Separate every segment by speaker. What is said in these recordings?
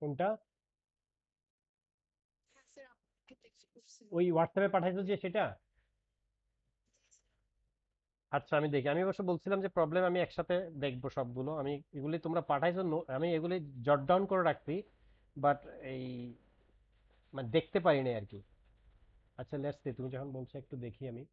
Speaker 1: কোনটা? ওই হোয়াটসঅ্যাপে পাঠাইছো যে সেটা? আচ্ছা আমি দেখি। আমি অবশ্য বলছিলাম যে প্রবলেম আমি একসাথে দেখবো সবগুলো। আমি এগুলি তোমরা পাঠাইছো, আমি এগুলি জট ডাউন করে রাখছি, বাট এই মানে দেখতে পারি নাই আর কি। আচ্ছা লেটস সি, তুমি যখন বলছো একটু দেখি আমি।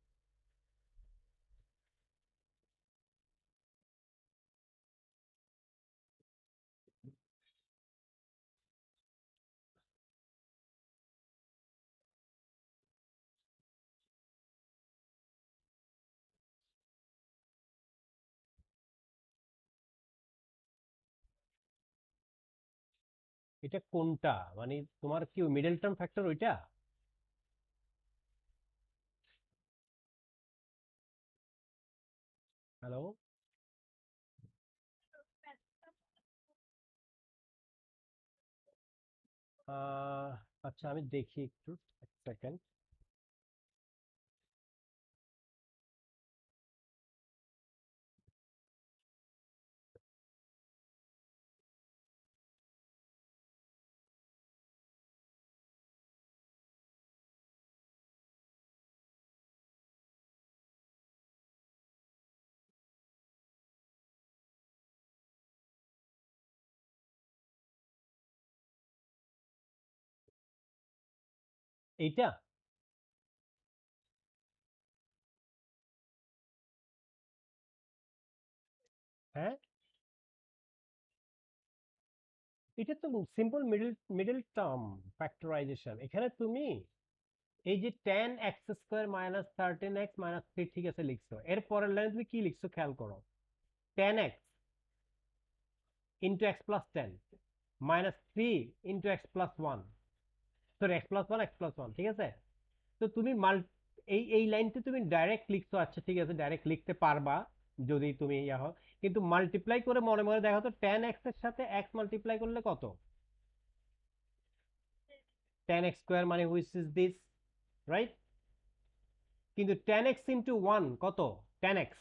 Speaker 1: এটা কোনটা মানে তোমার কি মিডল টার্ম ফ্যাক্টর ওইটা? হ্যালো? আচ্ছা আমি দেখি একটু, এক সেকেন্ড। এইটা? হ্যাঁ, এটা তো simple middle middle term factorisation. এখানে তুমি এই যে ten x square minus thirteen x minus three, ঠিক আছে লিখছো, এর পরের লাইনে তুমি কি লিখছো খেয়াল করো। Ten x into x plus ten minus three into x plus one, sorry x plus one x plus one, ঠিক আছে? তো তুমি এই লাইনটা তুমি ডাইরেক্ট লিখছো, আচ্ছা ঠিক আছে ডাইরেক্ট লিখতে পারবা যদি তুমি ইয়া হও। কিন্তু মাল্টিপ্লাই করে মনে মনে দেখো তো, টেন এক্স এর সাথে এক্স মাল্টিপ্লাই করলে কত? টেন এক্স স্কোয়ার মানে হুইচ ইজ দিস, রাইট? কিন্তু টেন এক্স ইন্টু ওয়ান কত? Ten x.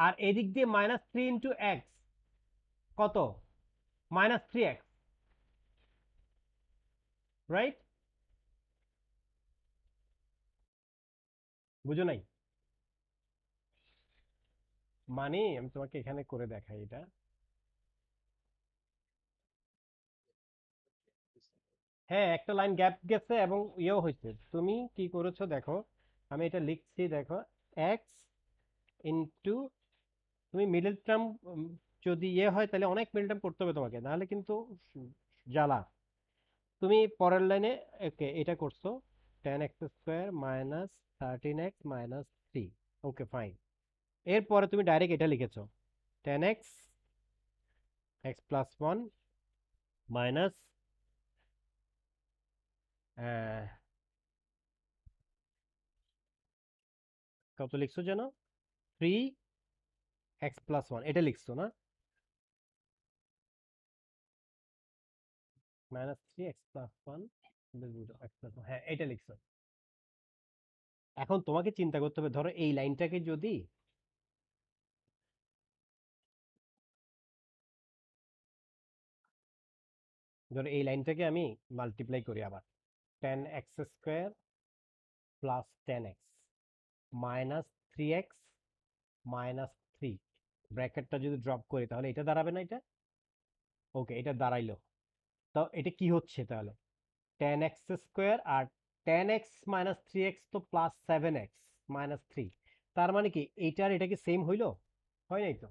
Speaker 1: আর এদিক দিয়ে মাইনাস থ্রি ইন্টু এক্স কত? Minus three x, right? বুঝো নাই? মানে আমি তোমাকে এখানে করে দেখাই এটা। হ্যাঁ, একটা লাইন গ্যাপ গেছে এবং ইয়েও হয়েছে। তুমি কি করেছো দেখো, আমি এটা লিখছি দেখো। এক্স ইন্টু, তুমি মিডল টার্ম যদি ইয়ে হয় তাহলে অনেক মিডল টার্ম করতে হবে তোমাকে, নাহলে কিন্তু জ্বালা। তুমি পরের লাইনে ওকে এটা করছো, ten x square minus thirteen x minus three, okay fine. এরপরে তুমি ডাইরেক্ট এটা লিখেছো, ten x x plus one minus কত লিখছো যেন, থ্রি এক্স প্লাস ওয়ান, এটা লিখছো না? Minus three x plus one, x plus one, হ্যাঁ এটা লিখছো। এখন তোমাকে চিন্তা করতে হবে, ধরো এই লাইনটাকে যদি, ধরো এই লাইনটাকে আমি মাল্টিপ্লাই করি আবার, ten x square plus ten x minus three x minus three, ব্র্যাকেটটা যদি ড্রপ করি তাহলে এটা দাঁড়াবে না এটা? ওকে এটা দাঁড়াইলো। তো এটা কি হচ্ছে তাহলে, টেন এক্স স্কোয়ার আর ten x minus three x তো plus seven x minus three. তার মানে কি এইটার এটা কি সেম হইলো? হয় নাই তো,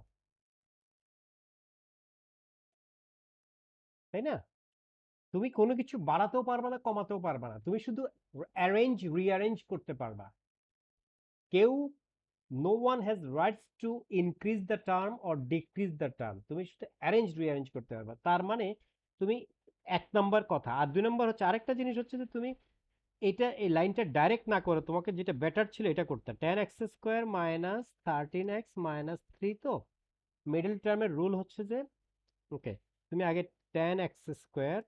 Speaker 1: তাই না? তুমি কোনো কিছু বাড়াতেও পারবা না কমাতেও পারবা না, তুমি শুধু অ্যারেঞ্জ রিঅ্যারেঞ্জ করতে পারবা। কেউ, no one has rights to increase the term or decrease the term, তুমি শুধু অ্যারেঞ্জ রিঅ্যারেঞ্জ করতে পারবা। তার মানে তুমি, এক নম্বর কথা। আর দুই নম্বর হচ্ছে আরেকটা জিনিস হচ্ছে যে তুমি এটা এই লাইনটা ডাইরেক্ট না করে তোমাকে যেটা বেটার ছিল এটা করতে, ten x square minus thirteen x minus three. তো মিডল টার্মের রুল হচ্ছে যে, ওকে তুমি আগে ten x square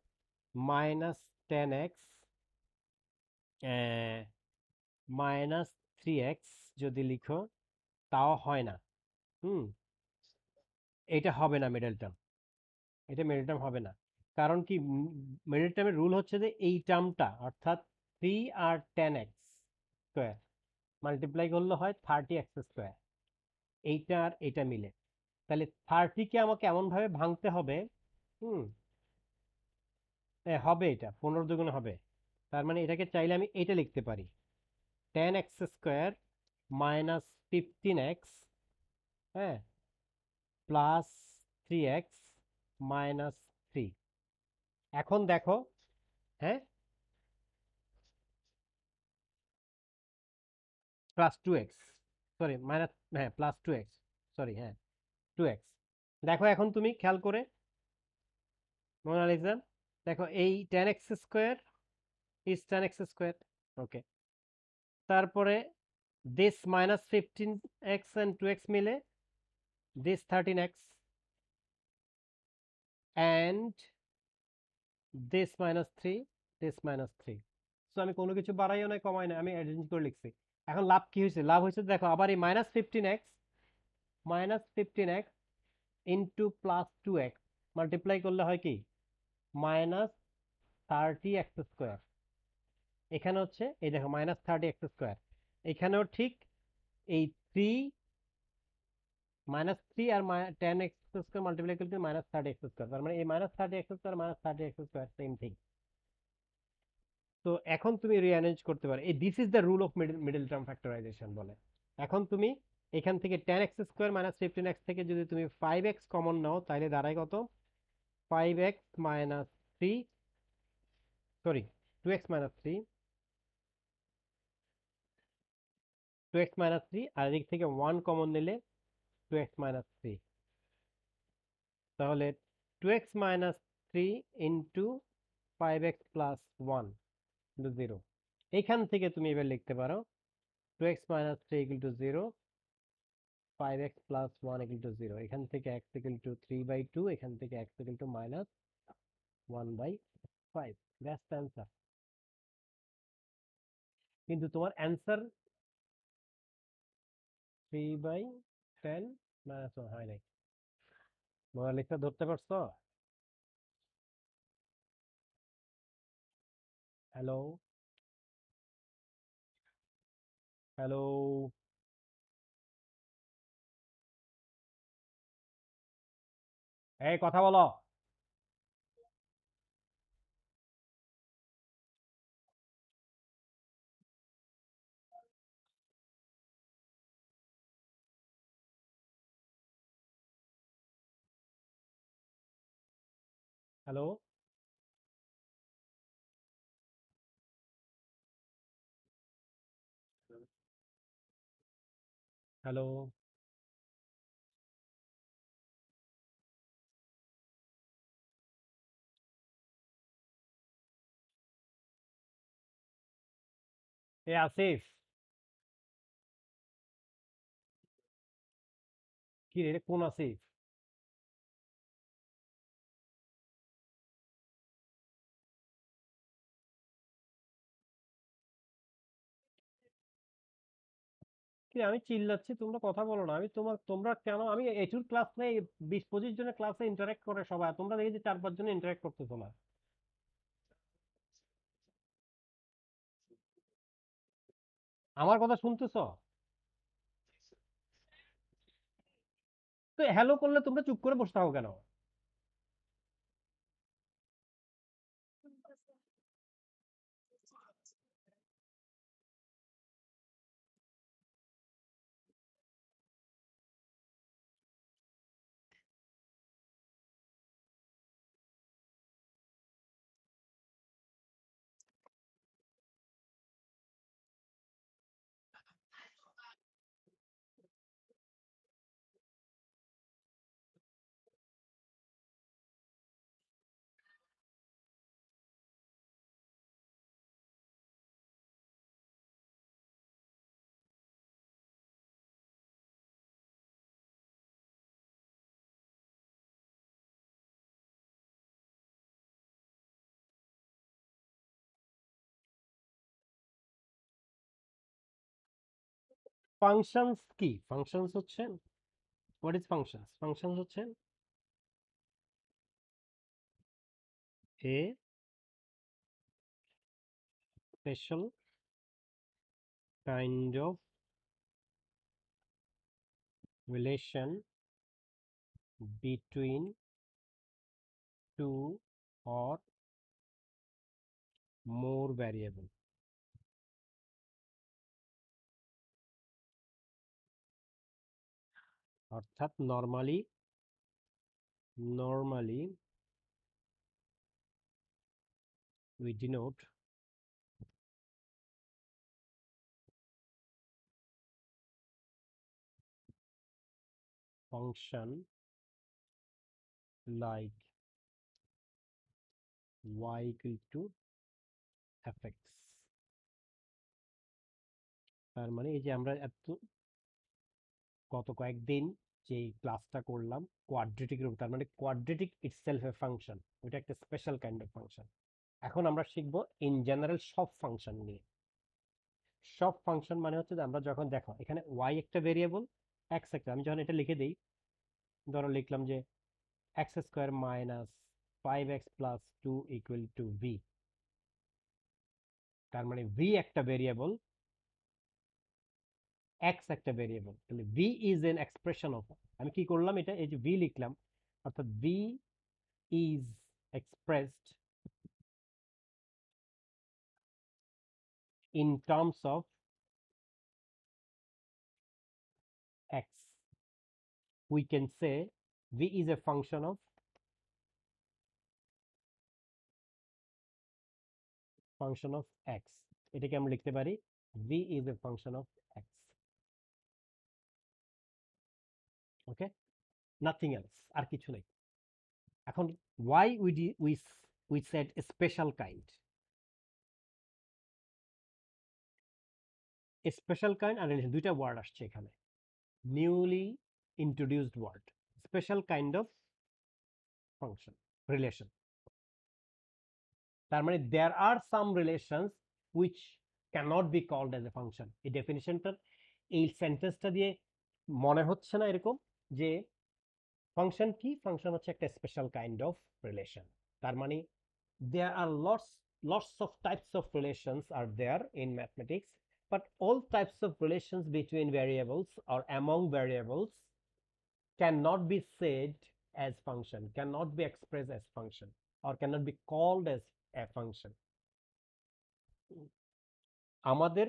Speaker 1: minus ten x minus three x যদি লিখো, তাও হয় না। হুম, এটা হবে না মিডল টার্ম, এটা মিডল টার্ম হবে না। কারণ কি, মিডল টার্মের রুল হচ্ছে যে এই টার্মটা অর্থাৎ 3 আর 10x স্কোয়ার মাল্টিপ্লাই করলে হয় 30x স্কোয়ার, এইটা আর এটা মিলে। তাহলে 30কে আমাকে এমন ভাবে ভাঙতে হবে, হুম, হবে, এটা 15 দুগুণে হবে। তার মানে এটাকে চাইলে আমি এটা লিখতে পারি, 10x স্কোয়ার মাইনাস 15x, হ্যাঁ, প্লাস 3x মাইনাস 3। এখন দেখো, হ্যাঁ, প্লাস 2x, সরি মাইনাস, হ্যাঁ প্লাস 2x, সরি, হ্যাঁ 2x। দেখো এখন তুমি খেয়াল করে, মোনালিসা, দেখো এই 10x square is 10x square, ওকে। তারপরে this minus 15x and 2x মিলে this 13x, and this minus 3, this minus 3। So আমি কোনো কিছু বাড়াইও নাই কমাই নাই, আমি অ্যারেঞ্জ করে লিখছি। এখন লাভ কি হয়েছে? লাভ হয়েছে দেখো, আবার এই minus 15x into plus 2x multiply করলে হয় কি, -30x স্কোয়ার। এখানে হচ্ছে এই দেখো -30x স্কোয়ার, এখানেও ঠিক এই 3, -3 আর 10x স্কোয়ার মাল্টিপ্লাই করলে -30x স্কোয়ার, তার মানে এই -30x square -30x square same thing. তো এখন তুমি রিঅ্যারেঞ্জ করতে পারো, এই this is the rule of middle term factorisation বলে। এখন তুমি এখান থেকে 10x স্কোয়ার -15x থেকে যদি তুমি 5x কমন নাও, তাহলে দাঁড়ায় কত, 5x - 3, সরি 2x - 3, 2x - 3, আর এদিক থেকে 1 কমন নিলে 2x - 3। তাহলে 2x - 3 ইন্টু 5x + 1 0। এখান থেকে তুমি এবার লিখতে পারো 2x - 3 = 0, 5x + 1 = 0। এখান থেকে x = 3/2, এখান থেকে x = -1/5। That's the answer. কিন্তু তোমার অ্যান্সার 3/10 -1 হয় নাই। মোনালিসা ধরতে পারছো? হ্যালো, হ্যালো, এই কথা বলো। হ্যালো, হ্যালো, এ আসিফ, কি রে, কোন আসিফ? কি রে, আমি চিল্লাচ্ছি তোমরা কথা বলো না। আমি তোমরা কেন, আমি এটুর ক্লাস নেই, 20-25 জনের ক্লাসে ইন্টারেক্ট করে সবাই, তোমরা দেখি যে 4-5 জন ইন্টারেক্ট করতেছো না। আমার কথা শুনতেছো? তো হ্যালো করলে তোমরা চুপ করে বসে থাকো কেন? ফাংশনস কি? ফাংশনস হচ্ছে, হোয়াট ইজ ফাংশনস? ফাংশনস হচ্ছে a special kind of relation between two or more variable. অর্থাৎ normally we denote function like y equal to fx। তার মানে এই যে আমরা গত কয়েকদিন যে ক্লাসটা করলাম কোয়াড্রেটিক রূপ, তার মানে কোয়াড্রেটিক ইটসেলফ এ ফাংশন, ওইটা একটা স্পেশাল কাইন্ড অফ ফাংশন। এখন আমরা শিখবো ইন জেনারেল সব ফাংশন নিয়ে। সব ফাংশন মানে হচ্ছে যে আমরা যখন দেখো এখানে y একটা ভেরিয়েবল, x একটা, আমি যখন এটা লিখে দিই, ধরো লিখলাম যে x square minus 5x plus 2 equal to v, তার মানে ভি একটা ভেরিয়েবল, এক্স একটা ভেরিয়েবল, তাহলে v is an expression of, আমি কি করলাম এটা এই যে ভি লিখলাম, অর্থাৎ v is expressed in terms of x. We can say v is a function of x, এটাকে আমরা লিখতে পারি v is a function of x. Okay, nothing else, আর কিছু নেই। এখন why we said special kind, special kind আর relation দুইটা ওয়ার্ড আসছে এখানে, newly introduced word, special kind of function relation. তার মানে there are some relations which cannot be called as a function. এই ডেফিনিশনটা, এই সেন্টেন্সটা দিয়ে মনে হচ্ছে না এরকম যে ফাংশন কি? ফাংশন হচ্ছে একটা স্পেশাল কাইন্ড অফ রিলেশন। তার মানে there are lots of types of relations are there in mathematics, but all types of relations between variables or among variables cannot be said as function, cannot be expressed as function, or cannot be called as a function. আমাদের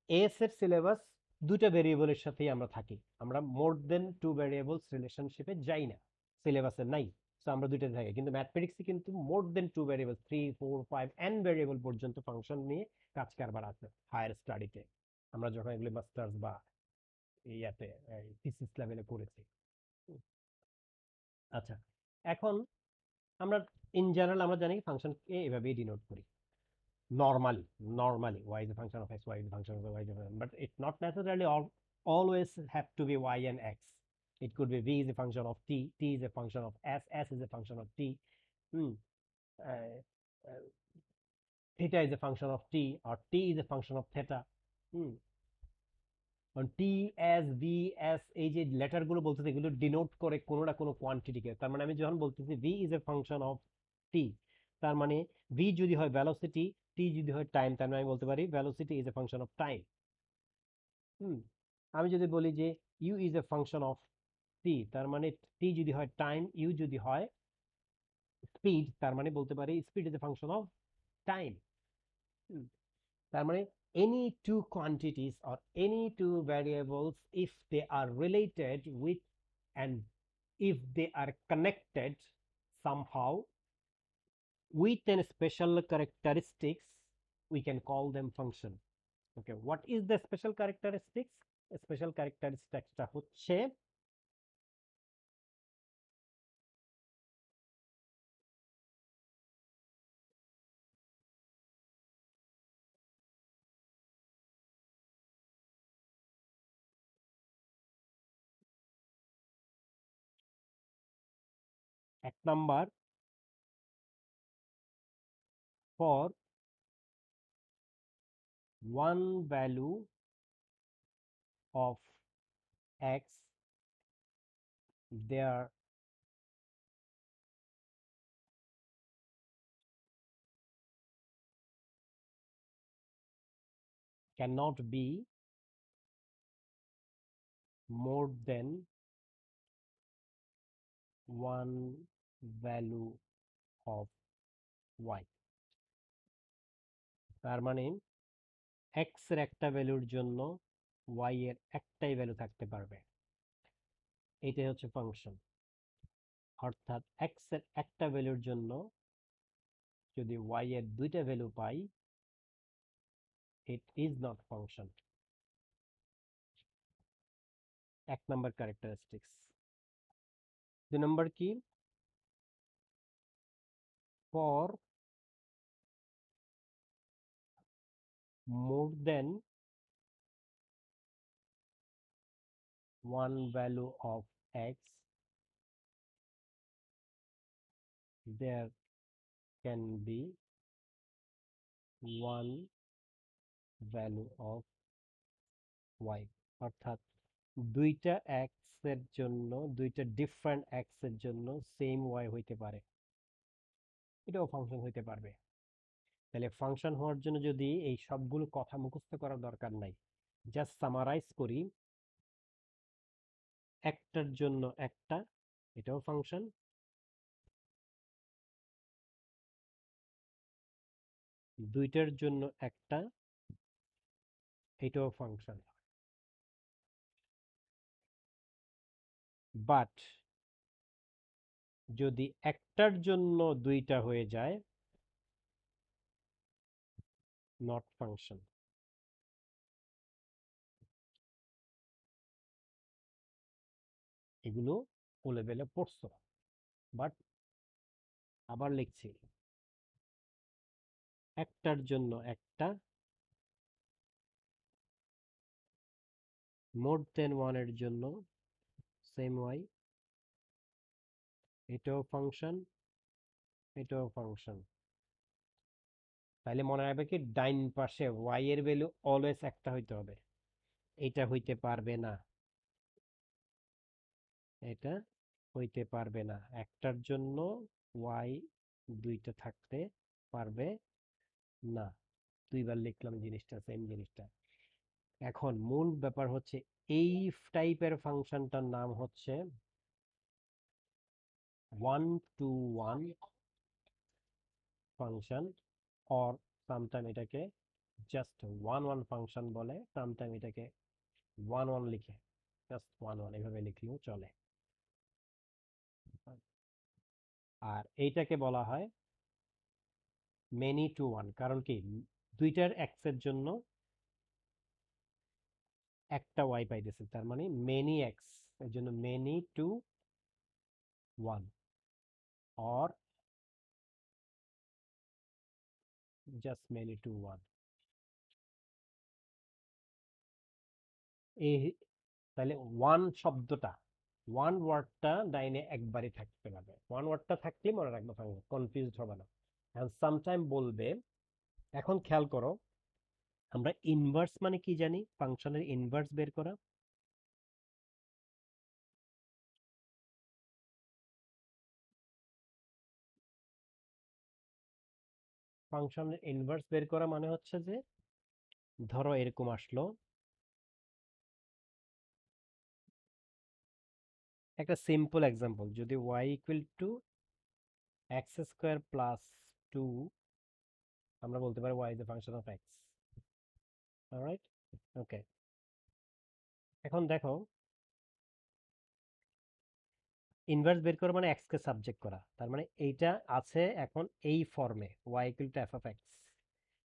Speaker 1: S এর syllabus দুটো ভেরিয়েবলের সাথেই আমরা থাকি, আমরা মোর দেন two variables রিলেশনশিপে যাই না, সিলেবাসে নাই। সো আমরা দুইটাতে থাকি, কিন্তু ম্যাথমেটিক্সে কিন্তু মোর দেন টু ভেরিয়েবল, 3 4 5 এন ভেরিয়েবল পর্যন্ত ফাংশন নিয়ে কাজ কারবার আছে হায়ার স্টাডিতে, আমরা যখন এগুলো মাস্টার্স বা ইয়াতে থিসিস লেভেলে করেছি। আচ্ছা, এখন আমরা ইন জেনারেল আমরা জানি ফাংশনকে এভাবেই ডিনোট করি normally y is a function of x, y is a function of y is a function, but it's not necessarily always have to be y and x. It could be v is a function of t, t is a function of s, s is a function of t, hmm. uh, uh, theta is a function of t, or t is a function of theta, hmm. T S V S, এই যে letter গুলো বলতেছে এগুলো denote করে কোনো না কোনো কোয়ান্টিটিকে। তার মানে আমি যখন বলতেছি v is a function of t, তার মানে ভি যদি হয় ভেলোসিটি, টি যদি হয় টাইম, তার মানে আমি বলতে পারি velocity is a function of time. আমি যদি বলি যে u is a function of t, তার মানে টি যদি হয় টাইম, ইউ যদি হয় স্পিড, তার মানে বলতে পারি speed is a function of time. তার মানে any two quantities or any two variables, if they are related with and if they are connected somehow with a special characteristics, we can call them function. Okay, what is the special characteristics? Special characteristics টা হচ্ছে এক number, for one value of x, there cannot be more than one value of y। তার মানে x এর একটা ভ্যালুর জন্য y এর একটাই ভ্যালু থাকতে পারবে, এটাই হচ্ছে ফাংশন। অর্থাৎ x এর একটা ভ্যালুর জন্য যদি y এর দুইটা value pi, it is not function. এক নম্বর ক্যারেক্টারিস্টিক্স। দুই নম্বর কি? For more than one value of x, there can be one value of y। অর্থাৎ দুইটা x এর জন্য, দুইটা ডিফারেন্ট x এর জন্য সেম y হইতে পারে, এটাও ফাংশন হইতে পারবে। তাহলে ফাংশন হওয়ার জন্য যদি এই সবগুলো কথা মুখস্থ করার দরকার নাই, জাস্ট সামারাইজ করি, একটার জন্য একটা, এটাও ফাংশন। দুইটার জন্য একটা, এটাও ফাংশন। বাট যদি একটার জন্য দুইটা হয়ে যায়, নট ফাংশন। এগুলো ও লেভেলে পড়ছো, বাট আবার লিখছি, একটার জন্য একটা, মোর দেন ওয়ানের জন্য সেম ওয়াই, এটাও ফাংশন, এটাও ফাংশন। তাহলে মনে রাখবে কি, ডাইন পাশে ওয়াই এর ভ্যালু অলওয়েজ একটা হইতে হবে, এটা হইতে পারবে না, এটা হইতে পারবে না। একটার জন্য ওয়াই দুইটা থাকতে পারবে না। দুইবার লিখলাম জিনিসটা, সেম জিনিসটা। এখন মূল ব্যাপার হচ্ছে, এই টাইপের ফাংশনটার নাম হচ্ছে one to one function, or sometime এটাকে জাস্ট ওয়ান ওয়ান ফাংশন বলে, সামটাইম এটাকে ওয়ান ওয়ান লিখে, জাস্ট ওয়ান ওয়ান এভাবে লিখলেও চলে। আর এইটাকে বলা হয় মেনি টু ওয়ান। কারণ কি, দুইটার এক্স এর জন্য একটা ওয়াই পাইতেছে, তার মানে মেনি এক্স, এর জন্য many two one, or just many two one. এই তাহলে ওয়ান শব্দটা, ওয়ান ওয়ার্ডটা ডাইনে একবারই থাকতে পারবে, ওয়ান ওয়ার্ডটা থাকলেই মনে রাখবে, কনফিউজড হবে না। এখন সামটাইম বলবে, এখন খেয়াল করো, আমরা ইনভার্স মানে কি জানি? ফাংশনের ইনভার্স বের করা। ফাংশনের ইনভার্স বের করা মানে হচ্ছে যে, ধরো এরকম আসলো, একটা সিম্পল এক্সাম্পল, যদি y equal to x square plus two, আমরা বলতে পারি y is a function of x। Alright, okay. এখন দেখো, ইনভার্স বের করা মানে এক্স কে সাবজেক্ট করা, তার মানে এইটা আছে এখন এই ফর্মে, y equal to f of x.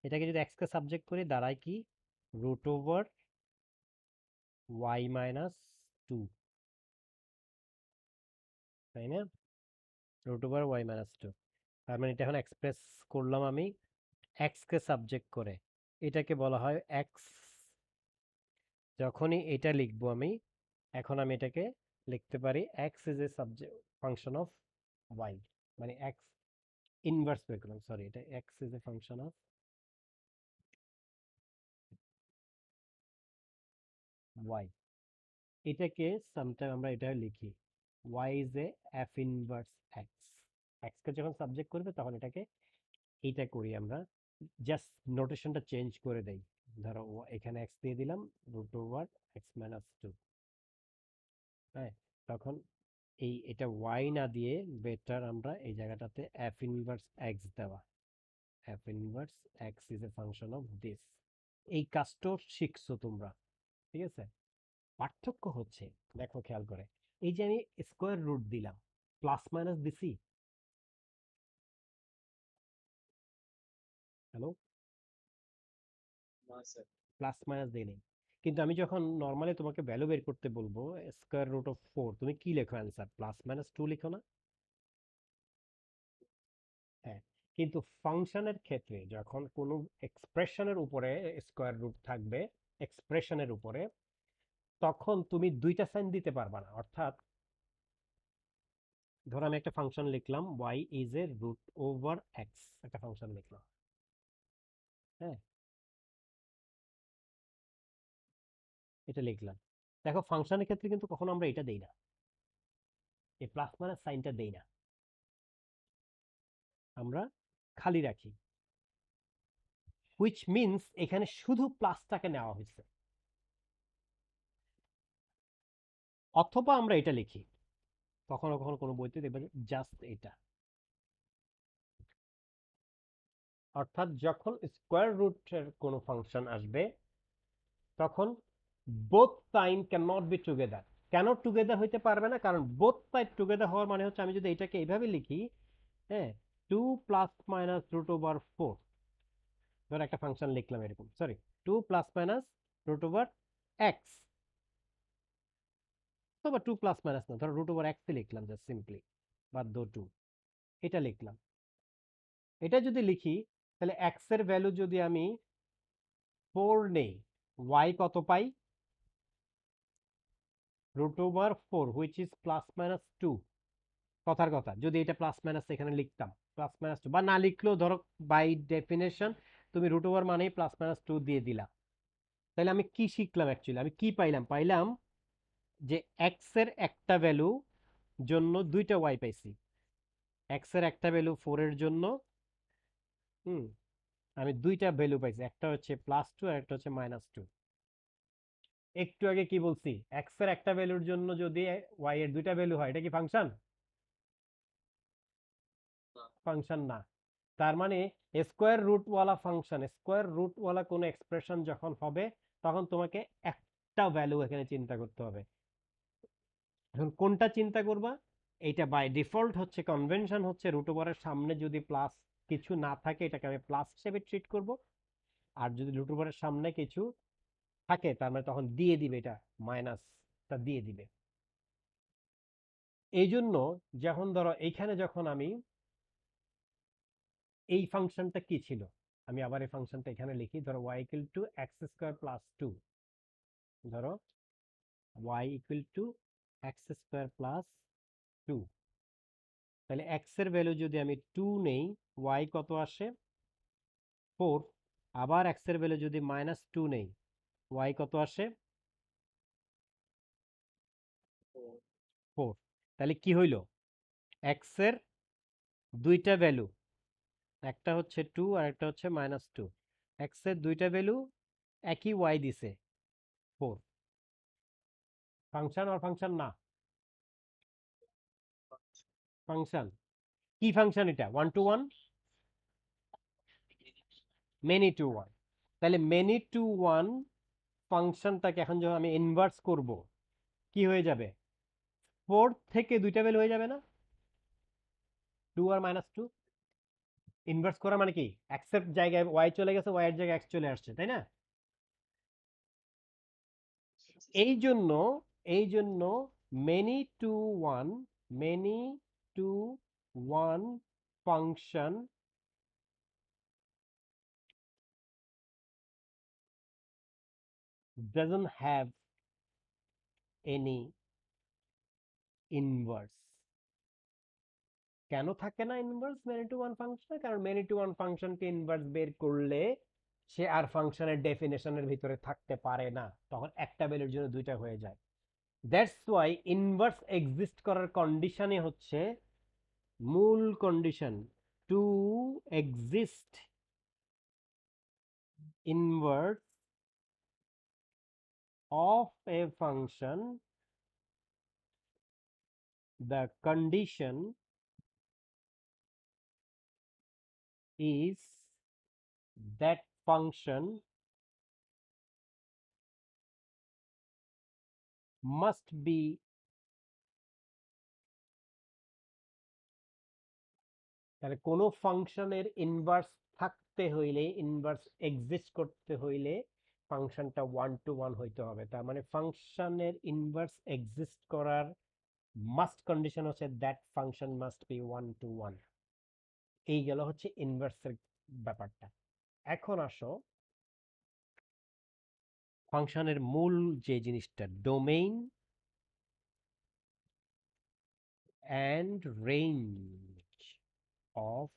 Speaker 1: এটাকে যদি এক্স কে সাবজেক্ট করি, দাঁড়ায় কি, root over y minus two, তাই না? Root over y minus two. তার মানে এটা এখন এক্সপ্রেস করলাম আমি এক্স কে সাবজেক্ট করে, এটাকে বলা হয় এক্স। যখনই এটা লিখবো আমি, এখন আমি এটাকে লিখতে পারি x is a subject function of y, মানে এক্স ইনভার্স বের করলাম, সরি, এটা x is a function of y, এটাকে সামটাইম আমরা এটা লিখি y is a f inverse x. এক্সকে যখন সাবজেক্ট করবে তখন এটাকে এইটা করি আমরা, জাস্ট নোটেশনটা চেঞ্জ করে দেই। ধরো এখানে এক্স দিয়ে দিলাম root over x minus two. হ্যাঁ, তখন এটা ওয়াই না দিয়ে বেটার আমরা এই জায়গাটাতে এফ ইনভার্স এক্স দেওয়া। F inverse x is a function of this. এই কাজটাও শিখছো তোমরা, ঠিক আছে? পার্থক্য হচ্ছে, দেখো খেয়াল করে, এই যে আমি স্কোয়ার রুট দিলাম, প্লাস মাইনাস দিছি, হ্যালো, প্লাস মাইনাস দিই নেই। কিন্তু আমি যখন নর্মালি তোমাকে ভ্যালু বের করতে বলবো স্কোয়ার রুট অফ 4, তুমি কি লেখো অ্যান্সার? প্লাস মাইনাস 2 লিখো না? হ্যাঁ, কিন্তু ফাংশনের ক্ষেত্রে যখন কোনো এক্সপ্রেশনের উপরে স্কোয়ার রুট থাকবে, এক্সপ্রেশনের উপরে, তখন তুমি দুইটা সাইন দিতে পারবা না। অর্থাৎ ধরো আমি একটা ফাংশন লিখলাম y is a root over x, একটা ফাংশন লিখলাম, হ্যাঁ, এটা লিখলাম। দেখো ফাংশনের ক্ষেত্রে কিন্তু কখনো আমরা এটা দেই না, এই প্লাস মাইনাস সাইনটা দেই না, আমরা খালি রাখি, হুইচ মিনস এখানে শুধু প্লাসটাকে নেওয়া হয়েছে। অথবা আমরা এটা লিখি, কখনো কখনো কোনো বইতে দেখবে জাস্ট এটা। অর্থাৎ যখন স্কোয়ার রুটের কোনো ফাংশন আসবে তখন both sign can not be together. কেন টুগেদার হইতে পারবে না? কারণ বোথ সাইড টুগেদার হওয়ার মানে হচ্ছে, আমি যদি এটাকে এইভাবে লিখি, হ্যাঁ, 2 প্লাস মাইনাস রুট ওভার 4, ধর একটা ফাংশন লিখলাম এরকম, sorry, 2 plus minus root over x, অথবা 2 প্লাস মাইনাস না, ধরো রুট ওভার এক্স লিখলাম জাস্ট সিম্পলি, বাদ দো 2, এটা লিখলাম। এটা যদি লিখি তাহলে এক্স এর ভ্যালু যদি আমি 4 নেই, ওয়াই কত পাই? Root over 4 which is plus minus 2। কথার কথা, যদি এটা প্লাস মাইনাস এখানে লিখতাম প্লাস মাইনাস 2, বা না লিখলেও ধরো বাই ডেফিনেশন তুমি রুট ওভার মানেই প্লাস মাইনাস 2 দিয়ে দিলা, তাহলে আমি কি শিখলাম অ্যাকচুয়ালি? আমি কি পাইলাম? পাইলাম যে এক্স এর একটা ভ্যালু জন্য দুইটা ওয়াই পাইছি। এক্স এর একটা ভ্যালু 4 এর জন্য, হুম, আমি দুইটা ভ্যালু পাইছি, একটা হচ্ছে +2 আর একটা হচ্ছে -2। একটু আগে কি বলছি? এক্স এর একটা ভ্যালুর জন্য যদি ওয়াই এর দুইটা ভ্যালু হয়, এটা কি ফাংশন? ফাংশন না। তার মানে স্কোয়ার রুট ওয়ালা ফাংশন, স্কোয়ার রুট ওয়ালা কোনো এক্সপ্রেশন যখন হবে তখন তোমাকে একটা ভ্যালু এখানে চিন্তা করতে হবে। এখন কোনটা চিন্তা করবা? এইটা বাই ডিফল্ট হচ্ছে, কনভেনশন হচ্ছে রুট ওভারের সামনে যদি প্লাস কিছু না থাকে এটাকে আমি প্লাস হিসেবে ট্রিট করব, আর যদি রুট ওভারের সামনে কিছু থাকে তার মানে তখন দিয়ে দিবে, এটা মাইনাসটা দিয়ে দিবে। এই জন্য যখন ধরো এইখানে যখন আমি এই ফাংশনটা কি ছিল, আমি আবার এই ফাংশনটা এখানে লিখি, ধরো y equal to x square plus 2, ধরো y equal to x square plus 2, তাহলে x এর ভ্যালু যদি আমি 2 নেই, y কত আসে? 4। আবার x এর ভ্যালু যদি -2 নেই, y কত আসে? 4। তাহলে কি হইল? x এর দুইটা ভ্যালু, একটা হচ্ছে 2 আর একটা হচ্ছে -2, x এর দুইটা ভ্যালু একই y দিছে 4। ফাংশন আর ফাংশন না? ফাংশন। কি ফাংশন এটা? 1 to 1, মেনি টু 1। তাহলে মেনি টু 1 ফাংশনটাকে এখন যখন আমি ইনভার্স করব, কি হয়ে যাবে? 4 থেকে দুইটা ভ্যালু হয়ে যাবে না? 2 আর -2। ইনভার্স করা মানে কি? এক্স এর জায়গায় ওয়াই চলে গেছে, ওয়াই এর জায়গায় এক্স চলে আসছে, তাই না? এই জন্য many two one, many two one function doesn't have any inverse। কেন থাকে না inverse many two one function? কারণ মেনি টু ওয়ান ফাংশনকে ইনভার্স বের করলে সে আর ফাংশনের ডেফিনেশনের ভিতরে থাকতে পারে না, তখন একটা ভ্যালুর জন্য দুইটা হয়ে যায়। দ্যাটস ওয়াই ইনভার্স এক্সিস্ট করার কন্ডিশনই হচ্ছে মূল condition, to exist inverse of a function, the condition is that function must be তাহলে কোনো ফাংশনের ইনভার্স থাকতে হইলে, ইনভার্স এক্সিস্ট করতে হইলে ফাংশনটা 1 to 1 হইতে হবে। তার মানে ফাংশনের ইনভার্স এক্সিস্ট করার মাস্ট কন্ডিশন হচ্ছে that function must be 1 to 1। এই গেল হচ্ছে ইনভার্সের ব্যাপারটা। এখন আসো ফাংশনের মূল যে জিনিসটা, domain and range of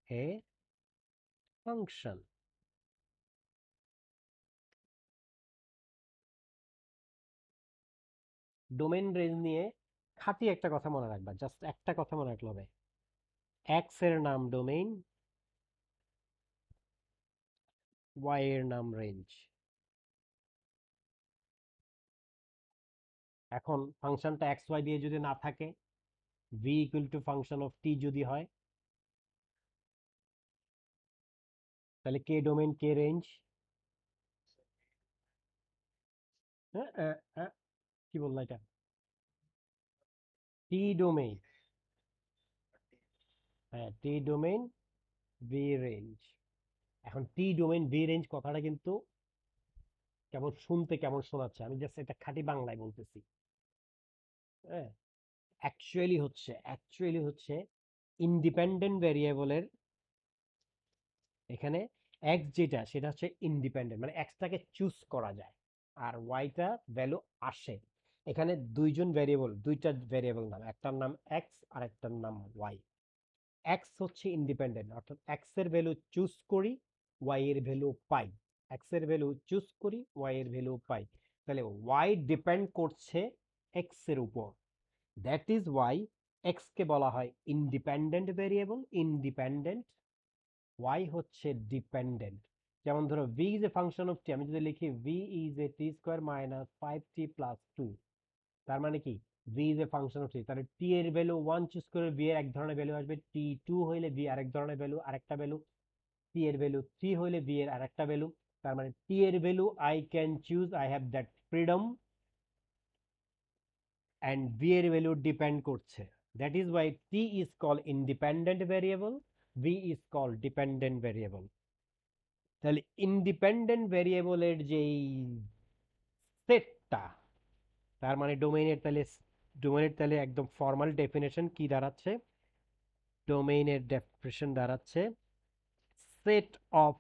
Speaker 1: A function. Domain range নিয়ে খাঁটি একটা কথা মনে রাখবা, জাস্ট একটা কথা মনে রাখলে হবে, এক্স এর নাম ডোমেইন, ওয়াই এর নাম রেঞ্জ। এখন ফাংশনটা এক্স ওয়াই দিয়ে যদি না থাকে, v equal to function of t যদি হয়, তাহলে কে ডোমেইন কে রেঞ্জ? কি বললা এটা? টি ডোমেইন, হ্যাঁ টি ডোমেইন ভি রেঞ্জ। এখন টি ডোমেইন ভি রেঞ্জ কথাটা কিন্তু কেমন শুনতে কেমন শোনাচ্ছে, আমি জাস্ট এটা খাঁটি বাংলায় বলতেছি। হ্যাঁ, অ্যাকচুয়ালি হচ্ছে ইন্ডিপেন্ডেন্ট ভেরিয়েবলের এখানে এক্স যেটা সেটা হচ্ছে ইন্ডিপেন্ডেন্ট, মানে এক্সটাকে চুজ করা যায় আর ওয়াইটা ভ্যালু আসে। এখানে দুইজন ভেরিয়েবল, দুইটা ভেরিয়েবল নাম, একটার নাম এক্স আর একটার নাম ওয়াই। এক্স হচ্ছে ইন্ডিপেন্ডেন্ট, অর্থাৎ এক্স এর ভ্যালু চুজ করি, ওয়াই এর ভ্যালু পাই। এক্স এর ভ্যালু চুজ করি, ওয়াই এর ভ্যালু পাই। তাহলে ওয়াই ডিপেন্ড করছে এক্স এর উপর। দ্যাট ইজ ওয়াই এক্স কে বলা হয় ইন্ডিপেন্ডেন্ট ভেরিয়েবল, ইন্ডিপেন্ডেন্ট। ওয়াই হচ্ছে ডিপেন্ডেন্ট। যেমন ধরো v is a function of t, আমি যদি লিখি v is a t square minus 5t+2, তার মানে কি v is a function of টি, তাহলে টি এর ভ্যালু 1 চুজ করে ভি এর এক ধরনের ভ্যালু আসবে, টি 2 হইলে ভি আরেক ধরনের ভ্যালু, আরেকটা ভ্যালু, টি এর ভ্যালু 3 হইলে ভি এর আরেকটা ভ্যালু। তার মানে টি এর value I can choose, I have that freedom, and V এর ভ্যালু ডিপেন্ড করছে। That is Y T is call independent variable, V is call dependent variable. তাহলে ইন্ডিপেন্ডেন্ট ভেরিয়েবলের যেই সেটটা, তার মানে ডোমেইনের তাহলে একদম ফর্মাল ডেফিনেশন কি দাঁড়াচ্ছে? ডোমেইনের ডেফিনেশন দাঁড়াচ্ছে set of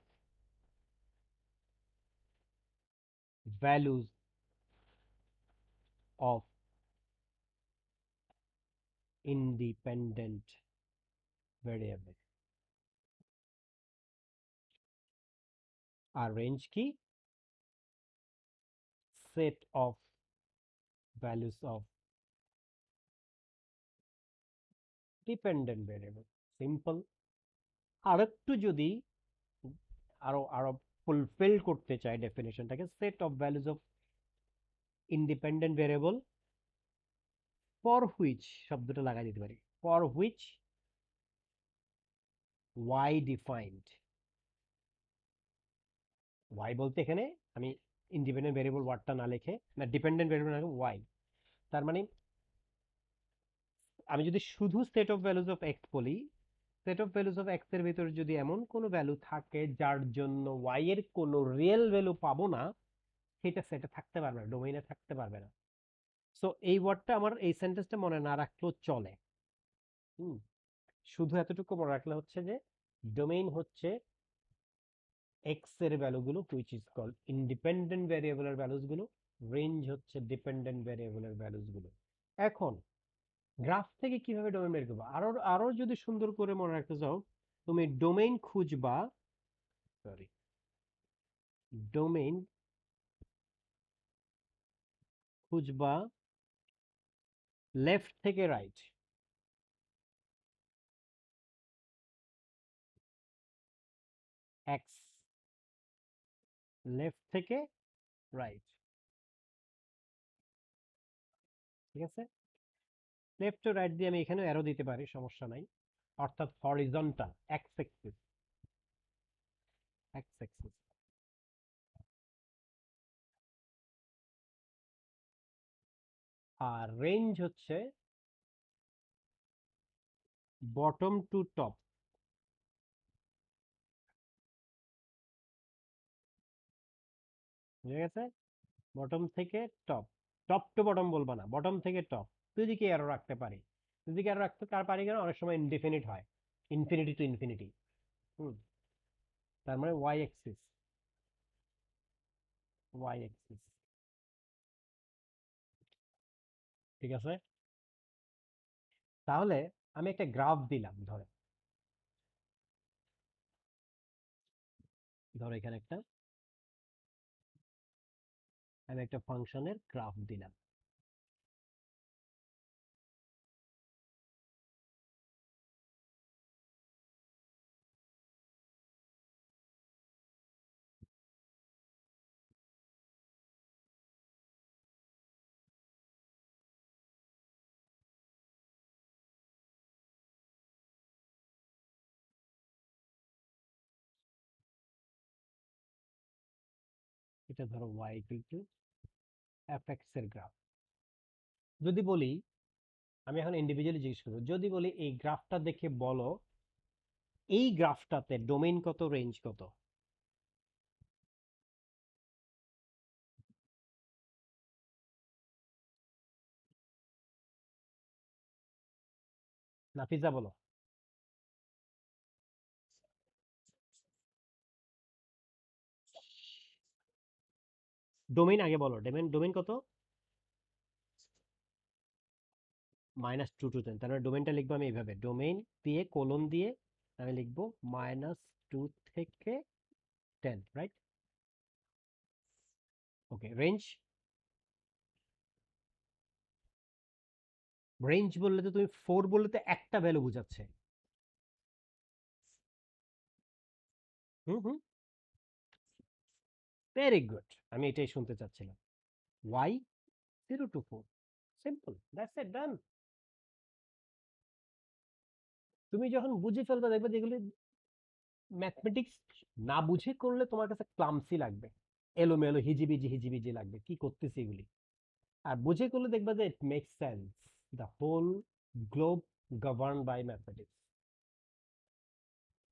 Speaker 1: values of independent variable. আর রেঞ্জ কি? Set of values of dependent variable. Simple. আর একটু যদি আরো আরো ফুলফিল করতে চাই ডেফিনেশনটাকে, set of values of independent variable for which শব্দটা লাগাই দিতে পারি, for which Y defined. Y বলতে এখানে আমি ইন্ডিপেন্ডেন্ট ভেরিয়েবল ওয়ার্ডটা না লিখে, না ডিপেন্ডেন্ট ভেরিয়েবল না লিখে ওয়াই, তার মানে আমি যদি শুধু set of values of X বলি, set of values of X এর ভিতরে যদি এমন কোনো ভ্যালু থাকে যার জন্য ওয়াই এর কোনো রিয়েল ভ্যালু পাবো না, সেটা সেটে থাকতে পারবে না, ডোমেইনে থাকতে পারবে না। সো এই ওয়ার্ডটা আমার, এই সেন্টেন্সটা মনে না রাখলেও চলে। হুম, শুধু এতটুকু মনে রাখলে হচ্ছে যে ডোমেইন হচ্ছে এক্স এর ভ্যালুগুলো, হুইচ ইজ কল ইন্ডিপেন্ডেন্ট ভ্যারিয়েবলের ভ্যালুসগুলো, রেঞ্জ হচ্ছে ডিপেন্ডেন্ট ভ্যারিয়েবলের ভ্যালুসগুলো। এখন গ্রাফ থেকে কিভাবে ডোমেইন বের করবো, আরো আরো যদি সুন্দর করে মনে রাখতে চাও, তুমি ডোমেইন খুঁজবা, সরি, ডোমেইন খুঁজবা লেফট থেকে রাইট, এক্স, লেফট থেকে রাইট, ঠিক আছে। লেফট টু রাইট দিয়ে আমি এখানে অ্যারো দিতে পারি, সমস্যা নাই। অর্থাৎ horizontal, X axis, X axis. আর রেঞ্জ হচ্ছে বটম টু টপ, ঠিক আছে। বটম থেকে টপ, টপ টু বটম বলবা না, বটম থেকে টপ। দুদিকে অ্যারো রাখতে পারি, দুদিকে অ্যারো রাখতে তার পারি কেন, অনেক সময় ইনডিফিনিট হয়, ইনফিনিটি টু ইনফিনিটি। হুম, তার মানে ওয়াই এক্সিস, ওয়াই এক্সিস, ঠিক আছে। তাহলে আমি একটা গ্রাফ দিলাম, ধরে ধরো এখানে একটা, আমি একটা ফাংশনের গ্রাফ দিলাম। এটা ধরো y equal to f x এর গ্রাফ। যদি বলি, আমি এখন ইন্ডিভিজুয়ালি জিজ্ঞেস করবো, যদি বলি এই গ্রাফটা দেখে বলো এই গ্রাফটাতে ডোমেইন কত, রেঞ্জ কত। নাফিজা বলো। ডোমেইন আগে বলো, ডোমেইন ডোমেইন কত? -2 to 10, তার মানে ডোমেইনটা লিখবো আমি এইভাবে, ডোমেইন দিয়ে কোলন দিয়ে আমি লিখবো -2 থেকে 10, রাইট? ওকে, রেঞ্জ, রেঞ্জ বললে তো তুমি 4 বললে তো একটা ভ্যালু বোঝাচ্ছে। হুম হুম, ভেরি গুড, আমি এটাই শুনতে চাচ্ছিলাম। Y 0 to 4, simple, that's it, done. তুমি যখন বুঝে ফেলবে দেখবে যেগুলি ম্যাথমেটিক্স না বুঝে করলে তোমার কাছে ক্লামসি লাগবে, এলোমেলো হিজিবিজি হিজিবিজি লাগবে, কি করতেছি এগুলি। আর বুঝে করলে দেখবা যে it makes sense, the whole globe govern by mathematics,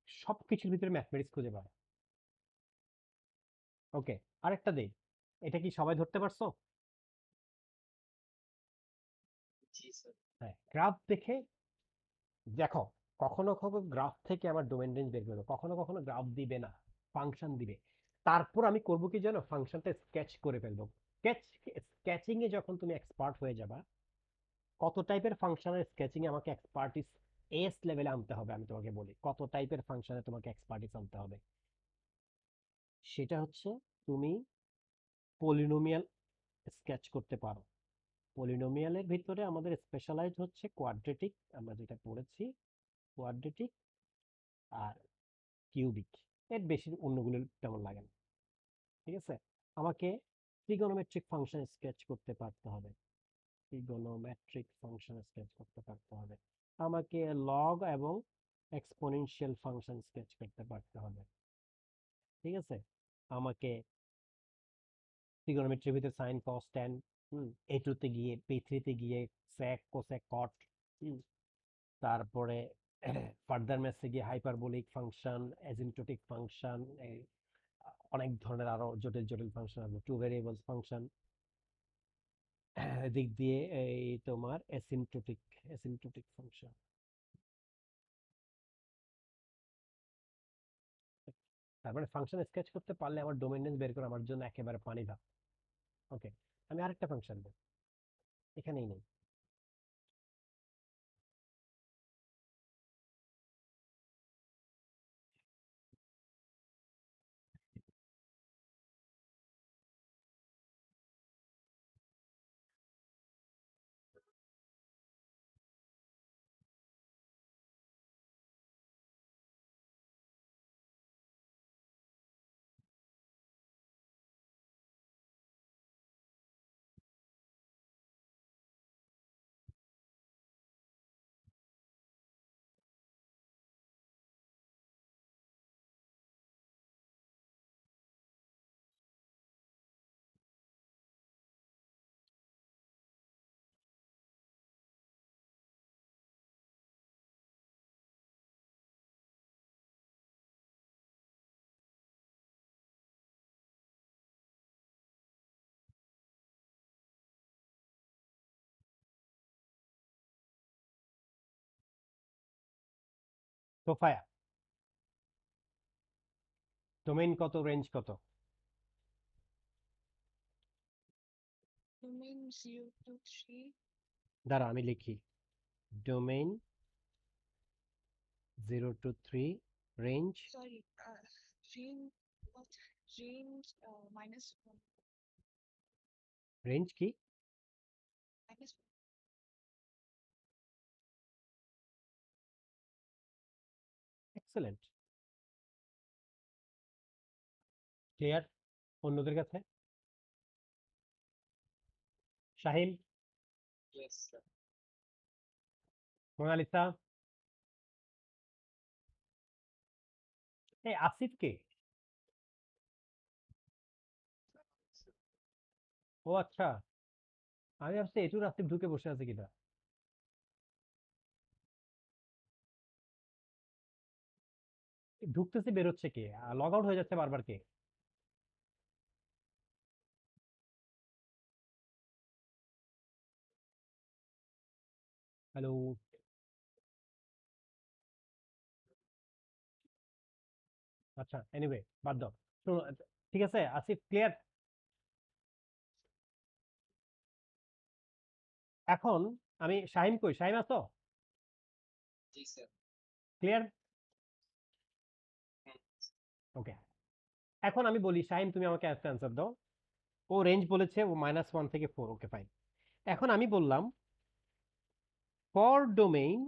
Speaker 1: সবকিছুর ভিতরে ম্যাথমেটিক্স খুঁজে পাবে। ওকে, আরেকটা দেই, এটা কি সবাই ধরতে পারছো? হ্যাঁ, গ্রাফ দেখে দেখো, কখনো কখনো গ্রাফ থেকে আমার ডোমেন রেঞ্জ বের করবে, কখনো কখনো গ্রাফ দিবে না, ফাংশন দিবে। তারপর আমি করবো কি জানো, ফাংশনটা স্কেচ করে ফেলবো। স্কেচ, স্কেচিং এ যখন তুমি এক্সপার্ট হয়ে যাবা, কত টাইপের ফাংশনের স্কেচিং এ আমাকে এক্সপার্টিস এস লেভেলে আনতে হবে, আমি তোমাকে বলি কত টাইপের ফাংশনে তোমাকে এক্সপার্টিস আনতে হবে। সেটা হচ্ছে, তুমি পলিনোমিয়াল স্কেচ করতে পারো। পলিনোমিয়ালের ভিতরে আমাদের স্পেশালাইজ হচ্ছে কোয়াড্রেটিক, আমরা যেটা পড়েছি, কোয়াড্রেটিক আর কিউবিক, এর বেশি অন্যগুলো তেমন লাগে না, ঠিক আছে। আমাকে ট্রিগোনোমেট্রিক ফাংশন স্কেচ করতে পারতে হবে, ট্রিগোনোমেট্রিক ফাংশন স্কেচ করতে পারতে হবে। আমাকে লগ এবং এক্সপোনেনশিয়াল ফাংশন স্কেচ করতে পারতে হবে, ঠিক আছে। আমাকে ট্রিগোনোমেট্রির ভিতরে সাইন কস ট্যান, এ টুতে গিয়ে পি থ্রিতে গিয়ে স্যাক কোসেক কট, তারপরে ফার্দার ম্যাথসে গিয়ে হাইপারবোলিক ফাংশন, অ্যাসিম্পটোটিক ফাংশন, অনেক ধরনের আরো জটিল জটিল ফাংশন আছে, টু ভেরিয়েবলস ফাংশন, দিক দিয়ে এই তোমার অ্যাসিম্পটোটিক, অ্যাসিম্পটোটিক ফাংশন। তারপরে ফাংশন স্কেচ করতে পারলে আমার ডোমেন রেঞ্জ বের করা আমার জন্য একেবারে পানি ভাত। ওকে, আমি আরেকটা ফাংশন দেব, এখানেই নেই। সোফায়া, ডোমেইন কত, রেঞ্জ কত?
Speaker 2: domain 0 to 3.
Speaker 1: দাঁড়া আমি লিখি, domain 0 to 3, range
Speaker 2: Sorry, range, what? Range -1,
Speaker 1: range কি?
Speaker 2: minus
Speaker 1: এক্সেলেন্ট, ক্লিয়ার অন্যদের কাছে? Shahin,
Speaker 3: Yes, sir.
Speaker 1: মোনালিসা, এই আসিফ কে? ও আচ্ছা, আমি ভাবছি এটুর আসিফ ঢুকে বসে আছে কিনা। ঢুকতেছে বেরোচ্ছে কে, লগ আউট হয়ে যাচ্ছে বারবার কে? হ্যালো, আচ্ছা এনিওয়ে বাদ দাও। শোনো, ঠিক আছে আসিফ ক্লিয়ার? এখন আমি শাহিন কই, শাহিন আছো?
Speaker 3: Ji, sir.
Speaker 1: ক্লিয়ার?
Speaker 3: Hmm.
Speaker 1: ওকে, এখন আমি বলি শাহিন তুমি আমাকে একটা অ্যান্সার দাও। ও রেঞ্জ বলেছে ও -1 থেকে 4, ওকে ফাইন। এখন আমি বললাম for domain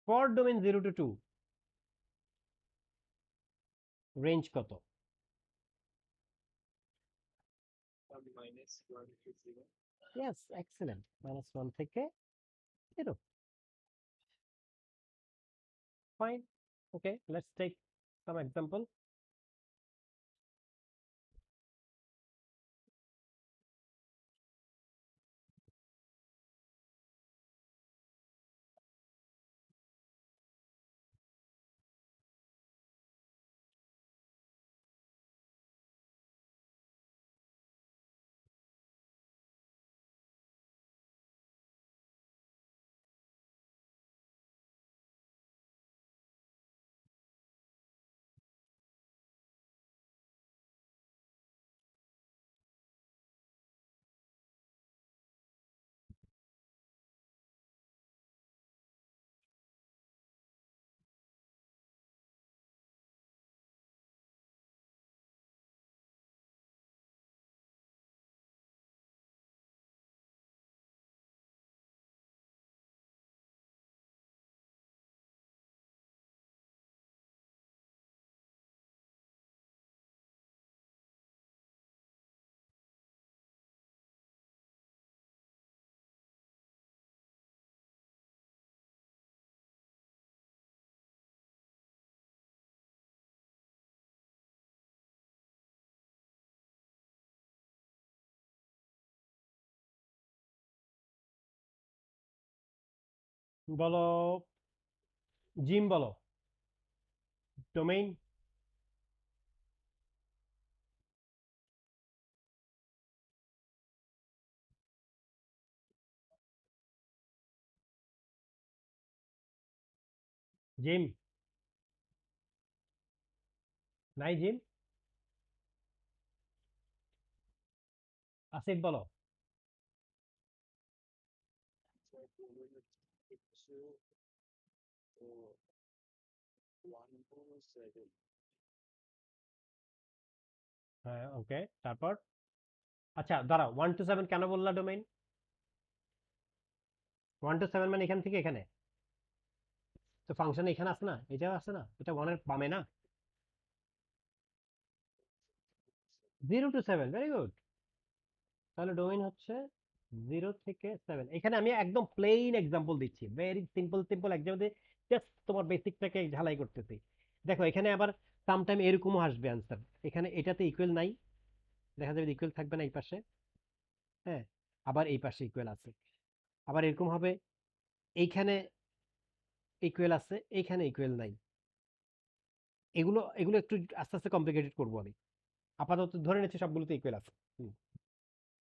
Speaker 1: for domain 0 to 2, range কত?
Speaker 3: -1 to 0.
Speaker 1: ইয়েস, এক্সেলেন্ট, -1 থেকে 0, fine. Okay, let's take some example. বলো, জিম বলো, ডোমেইন। জিম, নাই জিম। আসিফ বলো।
Speaker 3: So, হচ্ছে তো 1 to 7.
Speaker 1: হ্যাঁ ওকে, তারপর? আচ্ছা দাঁড়াও, 1 to 7 কেন বললা ডোমেইন? 1 to 7 মানে এখান থেকে এখানে, তো ফাংশন এখানে আছে না, এটাও আছে না, এটা 1-এর বামে না? 0 to 7, ভেরি গুড। তাহলে ডোমেইন হচ্ছে 0 থেকে 7। এখানে আমি একদম প্লেন এক্সাম্পল দিচ্ছি, very simple simple example, just তোমার বেসিকটাকে ঝালাই করতেছি। দেখো এখানে আবার সামটাইম এরকমও আসবে অ্যান্সার, এখানে এটাতে ইকুয়াল নাই, দেখা যাবে ইকুয়াল থাকবে না এই পাশে, হ্যাঁ, আবার এই পাশে ইকুয়াল আছে, আবার এরকম হবে এইখানে ইকুয়াল আছে, এইখানে ইকুয়াল নাই। এগুলো এগুলো একটু আস্তে আস্তে কমপ্লিকেটেড করবো আমি, আপাতত ধরে নিচ্ছি সবগুলোতে ইকুয়াল আছে। হুম।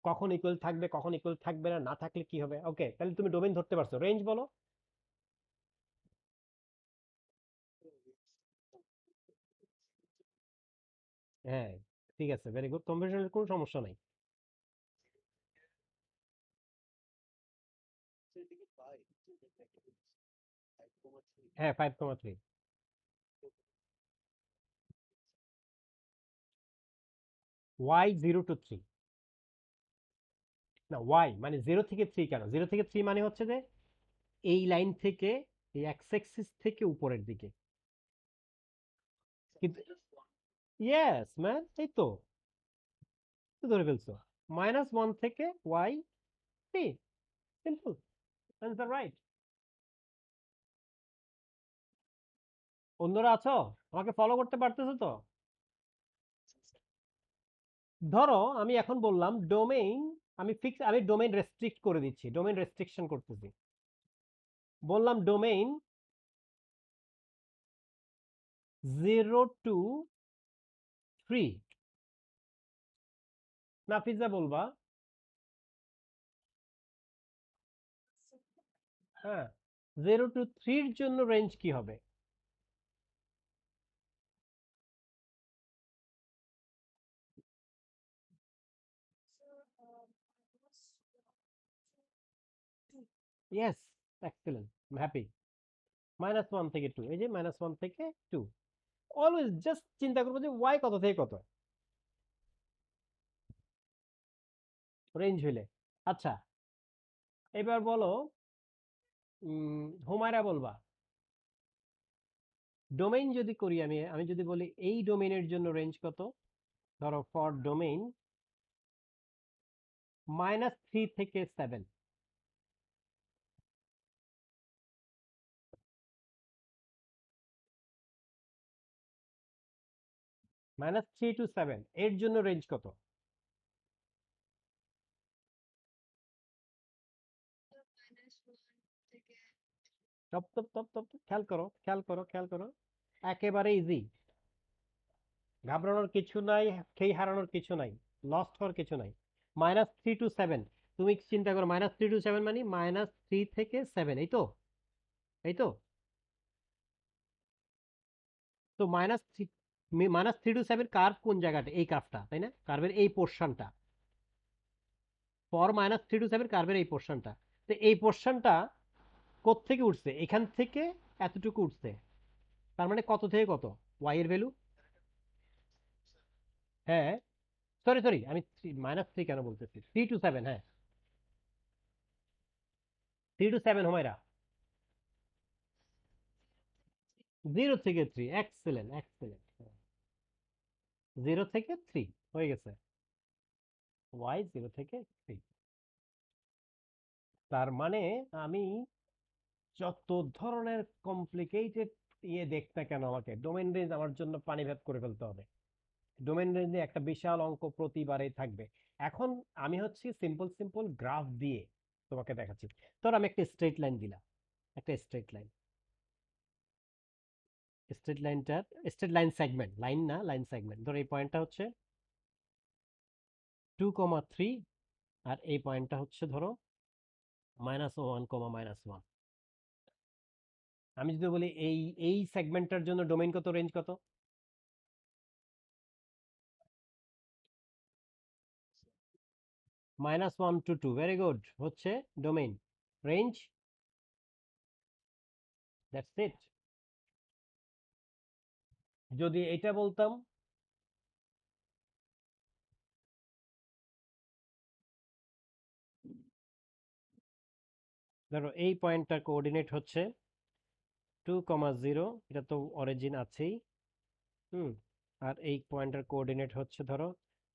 Speaker 1: কখন ইকুয়াল থাকবে, কখন ইকুয়াল থাকবে না, না থাকলে কি হবে। ওকে, তাহলে তুমি ডোমেইন ধরতে পারছো। রেঞ্জ বলো। হ্যাঁ, ঠিক আছে, ভেরি গুড, কনভার্সনের কোনো সমস্যা নাই।
Speaker 3: সেদিকে 5 5,3
Speaker 1: হ্যাঁ, 5,3। ওয়াই 0 to 3, না ওয়াই মানে 0 থেকে 3 কেন? 0 থেকে 3 মানে হচ্ছে যে এই লাইন থেকে, এই এক্স অ্যাক্সিস থেকে উপরের দিকে। কিন্তু ইয়েস ম্যান, এই তো তো ধরে ফেলছো। -1 থেকে ওয়াই 3, সিম্পল, আনসার রাইট। অন্যরা আছো? আমাকে ফলো করতে পারতেছো তো? ধরো আমি এখন বললাম ডোমেইন, আমি ডোমেইন রেস্ট্রিক্ট করে দিচ্ছি, ডোমেইন রেস্ট্রিকশন করতেছি। বললাম ডোমেইন 0 to 3। নাফিজা বলবা। হ্যাঁ, 0 to 3 জন্য রেঞ্জ কি হবে? Yes, excellent, happy. -1 থেকে 2, এই যে -1 থেকে 2। অলওয়েজ জাস্ট চিন্তা করবো যে ওয়াই কত থেকে কত রেঞ্জ হইলে। আচ্ছা, এবার বলো, হুমায়রা বলবা, ডোমেইন যদি করি আমি আমি যদি বলি এই ডোমেইনের জন্য রেঞ্জ কত? ধরো ফর ডোমেইন -3 থেকে 7। -3 to 7 এর জন্য রেঞ্জ কত? Top top top top top, খেয়াল করো, খেয়াল করো, খেয়াল করো। একেবারে ইজি, ঘাবড়ানোর কিছু নাই, খেই হারানোর কিছু নাই, লস্ট হওয়ার কিছু নাই। -3 to 7, তুমি চিন্তা করো, -3 to 7 মানে -3 থেকে 7, এই তো, এই তো। তো -3 to 7 কার্ভ কোন জায়গাটা? এই কার্ভটা, তাই না? কার্ভের এই পোর্শনটা, ফর -3 to 7 কার্ভের এই পোর্শনটা। তো এই পোর্শনটা কোত্থেকে উঠছে? এখান থেকে এতটুকু উঠছে। তার মানে কত থেকে কত ওয়াই এর ভ্যালু? হ্যাঁ, সরি সরি, আমি -3 কেন বলতেছি, 3 to 7, হ্যাঁ 3 to 7 হুমায়রা। 0 থেকে 3, এক্সেলেন্ট এক্সেলেন্ট। 0 থেকে 3 হয়ে গেছে, ওয়াই 0 থেকে 3। তার মানে আমি যত ধরনের কমপ্লিকেটেড দেখতে কেন, আমাকে ডোমেন রেঞ্জ আমার জন্য পানি ভেদ করে ফেলতে হবে। ডোমেন রেঞ্জে একটা বিশাল অঙ্ক প্রতিবারেই থাকবে। এখন আমি হচ্ছে সিম্পল সিম্পল গ্রাফ দিয়ে তোমাকে দেখাচ্ছি। ধর আমি একটা স্ট্রেট লাইন দিলাম, একটা straight line, straight line segment, line না, লাইন সেগমেন্ট। ধর এই পয়েন্টটা হচ্ছে 2,3, আর এই পয়েন্টটা হচ্ছে ধরো -1, -1। আমি যদি বলি এই এই সেগমেন্টটার জন্য ডোমেইন কত, রেঞ্জ কত? -1 to 2, ভেরি গুড, হচ্ছে ডোমেইন। Range, that's it. যদি এটা বলতাম, ধরো এই পয়েন্টটার কোঅর্ডিনেট হচ্ছে 2,0, এটা তো অরিজিন আছেই। হুম, আর এই পয়েন্টের কোঅর্ডিনেট হচ্ছে ধরো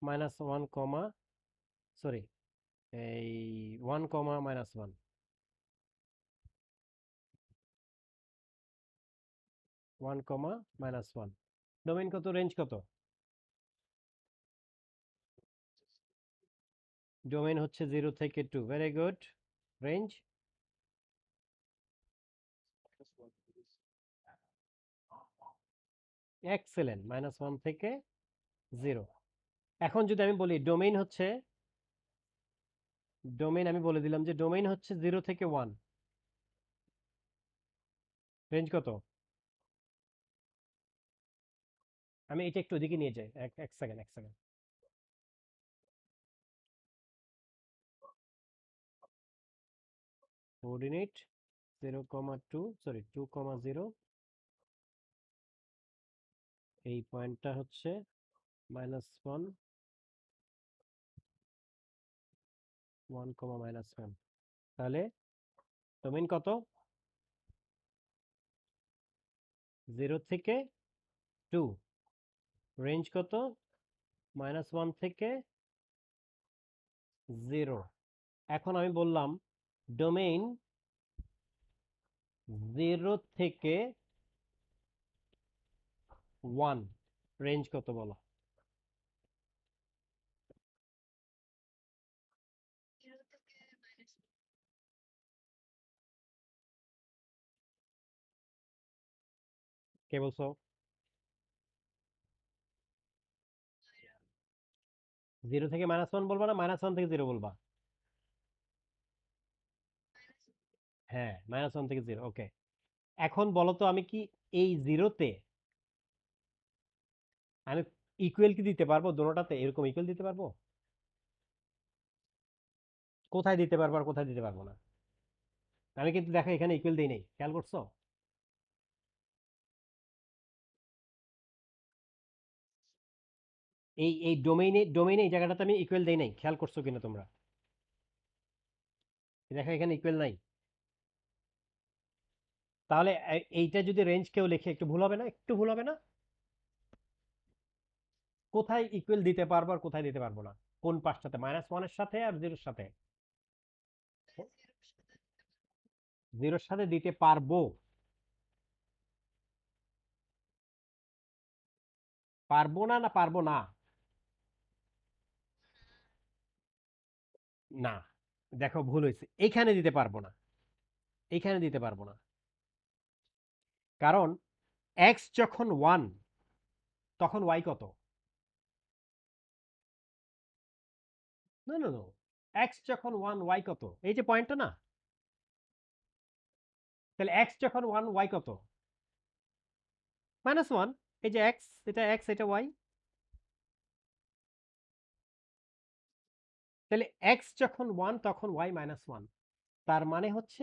Speaker 1: -1, সরি, এই 1, -1, 1, -1। ডোমেইন কত, রেঞ্জ কত? ডোমেইন হচ্ছে 0 থেকে 2, ভেরি গুড। রেঞ্জ এক্সেলেন্ট, -1 থেকে 0। এখন যদি আমি বলি ডোমেইন হচ্ছে ডোমেইন আমি বলে দিলাম যে ডোমেইন হচ্ছে 0 থেকে 1, রেঞ্জ কত? আমি এটা একটু ওদিকে নিয়ে যাই, এক সেকেন্ড, এক সেকেন্ড। কোঅর্ডিনেট 0,2, সরি 2,0, এই পয়েন্টটা হচ্ছে -1, 1, -1। তাহলে ডোমেইন কত? 0 থেকে 2, রেঞ্জ কত? -1 থেকে 0। এখন আমি বললাম ডোমেইন 0 থেকে 1, রেঞ্জ কত বলো?
Speaker 2: 0 থেকে minus
Speaker 1: কে বলছো? 0 থেকে -1 বলবা না -1 থেকে 0 বলবা? হ্যাঁ, -1 থেকে 0, ওকে। এখন বলো তো আমি কি এই 0-তে আমি ইকুয়াল কি দিতে পারবো? দোনোটাতে এরকম ইকুয়াল দিতে পারবো? কোথায় দিতে পারবো আর কোথায় দিতে পারবো না? আমি কিন্তু দেখো এখানে ইকুয়াল দেই নাই, খেয়াল করছো? এই ডোমেইনে ডোমেইনে এই জায়গাটাতে আমি ইকুয়াল দেই নাই, খেয়াল করছো কিনা তোমরা? দেখো এখানে ইকুয়াল নাই। তাহলে এইটা যদি রেঞ্জ কেউ লিখে একটু ভুল হবে না? একটু ভুল হবে না? কোথায় ইকুয়াল দিতে পারবো আর কোথায় দিতে পারবো না? কোন পাঁচটাতে? -1 এর সাথে আর 0-এর সাথে? 0-এর সাথে দিতে পারবো। পারবো না, না পারবো না? না, দেখো ভুল হয়েছে, এখানে দিতে পারবো না, এখানে দিতে পারবো না। কারণ x যখন 1 তখন y কত? না না না, x যখন 1 y কত? এই যে পয়েন্টটা না, তাহলে x যখন 1 y কত? -1। এই যে x, এটা x, এটা y। তাহলে x যখন 1 তখন y -1, তার মানে হচ্ছে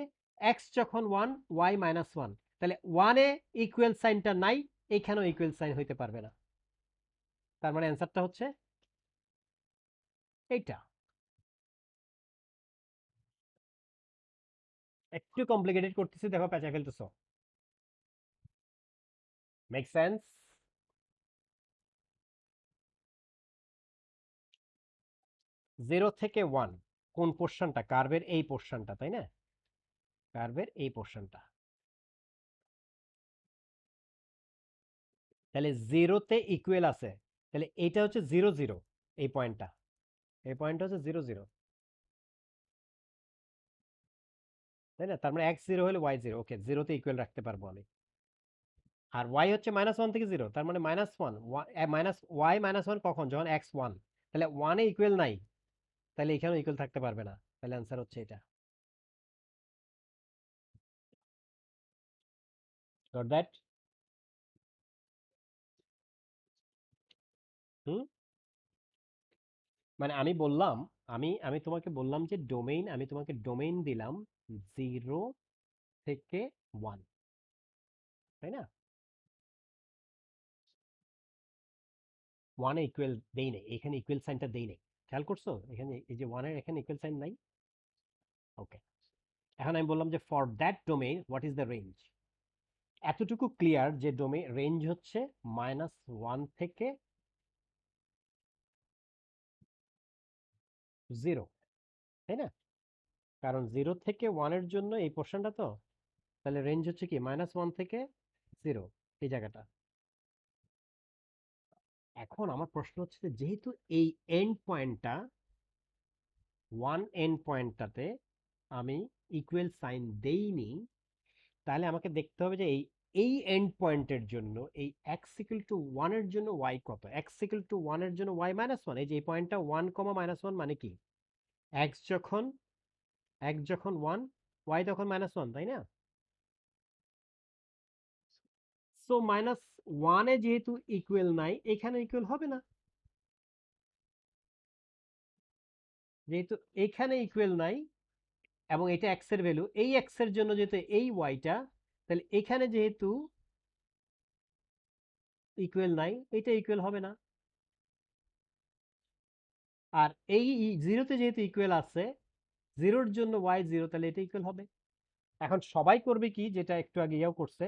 Speaker 1: x যখন 1 y -1, তাহলে 1 এ ইকুয়াল সাইনটা নাই, এখানেও ইকুয়াল সাইন হইতে পারবে না। তার মানে অ্যান্সারটা হচ্ছে এইটা। একটু কমপ্লিকেটেড করতেছি, দেখো পেঁচা ফেলতেছো। Make sense? 0 থেকে 1 কোন পোর্শনটা? কার্ভের এই পোর্শনটা, তাই না? কার্ভের এই পোর্শনটা। তাহলে 0-তে ইকুয়াল আছে, তাহলে এইটা হচ্ছে 0 0, এই পয়েন্টটা, এই পয়েন্টটা হচ্ছে 0 0, তাই না? তার মানে x 0 হলে y 0, ওকে, 0-তে ইকুয়াল রাখতে পারবো আমি। আর y হচ্ছে -1 থেকে 0, তার মানে -1 মাইনাস y -1 কখন? যখন x 1। তাহলে 1 এ ইকুয়াল নাই, তাহলে এখানেও ইকুয়াল থাকতে পারবে না, তাহলে অ্যান্সার হচ্ছে এটা। Goat that? হুম, মানে আমি বললাম, আমি আমি তোমাকে বললাম যে ডোমেইন, আমি তোমাকে ডোমেইন দিলাম 0 থেকে 1, তাই না? 1 এ ইকুয়াল দেই নাই, এখানে ইকুয়াল সাইনটা দেই নাই, খেয়াল করছো? এখানে এই যে 1 এর এখানে ইকুয়াল সাইন নাই, ওকে। এখন আমি বললাম যে for that domain what is the range? এতটুকু ক্লিয়ার যে ডোমেইন রেঞ্জ হচ্ছে -1 থেকে 0, তাই না? কারণ 0 থেকে 1 এর জন্য এই পোর্শনটা তো, তাহলে রেঞ্জ হচ্ছে কি -1 থেকে 0, এই জায়গাটা। এখন আমার প্রশ্ন হচ্ছে যে যেহেতু এই এন্ড পয়েন্টটা 1 এন্ড পয়েন্টটাতে আমি ইকুয়াল সাইন দেইনি, তাহলে আমাকে দেখতে হবে যে এই এই এন্ড পয়েন্টের জন্য এই x ইকুয়াল টু 1 এর জন্য y কত? x ইকুয়াল টু 1 এর জন্য y -1, এই যে এই পয়েন্টটা 1, -1 মানে কি? এক্স যখন 1 ওয়াই তখন -1, তাই না? সো -1 যেহেতু ইকুয়াল নাই, এখানে ইকুয়াল হবে না। যেহেতু এখানে ইকুয়াল নাই এবং এটা এক্স এর ভ্যালু, এই এক্স এর জন্য যেহেতু এই ওয়াইটা, তাহলে এখানে যেহেতু ইকুয়াল নাই, এটা ইকুয়াল হবে না। আর এই জিরোতে যেহেতু ইকুয়াল আছে, জিরোর জন্য ওয়াই 0, তাহলে এটা ইকুয়াল হবে। এখন সবাই করবে কি, যেটা একটু আগে ইয়াও করছে,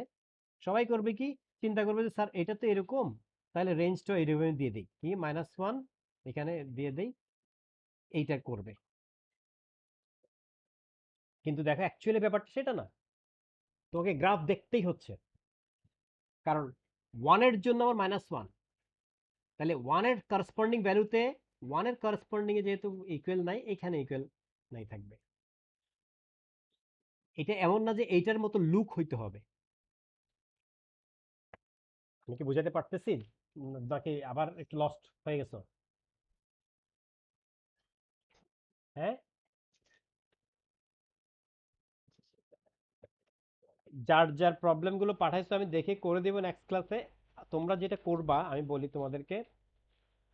Speaker 1: সবাই করবে কি, চিন্তা করবে যে স্যার এটা তো এরকম, তাহলে রেঞ্জটা এরকম দিয়ে দিই, কি -1 এখানে দিয়ে দেই, এইটা করবে। কিন্তু দেখো অ্যাকচুয়ালি ব্যাপারটা সেটা না, তোমাকে গ্রাফ দেখতেই হচ্ছে, কারণ 1 এর জন্য আমার -1, তাহলে 1 এর করসপন্ডিং ভ্যালুতে 1 এর করসপন্ডিং এ যেহেতু ইকুয়াল নাই, এখানে ইকুয়াল নাই থাকবে। এটা এমন না যে এইটার মতো লুক হইতে হবে। আমি কি বুঝাতে পারতেছি নাকি আবার একটু লস্ট হয়ে গেছো? হ্যাঁ, যার যার প্রবলেম গুলো পাঠাইছো আমি দেখে করে দেবো নেক্সট ক্লাসে। তোমরা যেটা করবা আমি বলি তোমাদেরকে,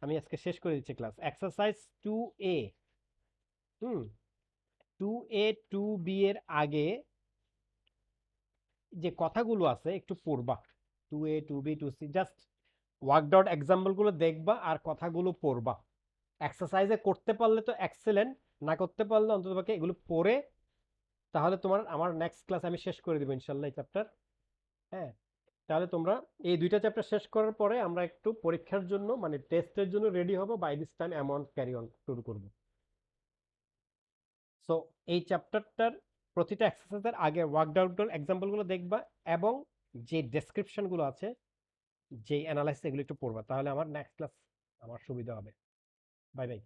Speaker 1: আমি আজকে শেষ করে দিচ্ছি ক্লাস। এক্সারসাইজ 2A, হুম, 2A 2B এর আগে যে কথাগুলো আছে একটু পড়বা। 2A 2B 2C just worked out example গুলো দেখবা আর কথাগুলো পড়বা। এক্সারসাইজে করতে পারলে তো এক্সেলেন্ট, না করতে পারলে অন্ততপক্ষে এগুলো পড়ে, তাহলে তোমার আমার নেক্সট ক্লাস আমি শেষ করে দেবো ইনশাল্লাহ এই চ্যাপ্টার। হ্যাঁ, তাহলে তোমরা এই দুইটা চ্যাপ্টার শেষ করার পরে আমরা একটু পরীক্ষার জন্য মানে টেস্টের জন্য রেডি হব, by this time amount carry on শুরু করব। সো এই চ্যাপ্টারটার প্রতিটা এক্সারসাইজের আগে ওয়ার্কড আউট এক্সাম্পলগুলো দেখবা এবং যে ডেসক্রিপশনগুলো আছে, যে অ্যানালাইসিস, এগুলো একটু পড়বা, তাহলে আমার নেক্সট ক্লাস আমার সুবিধা হবে। Bye bye.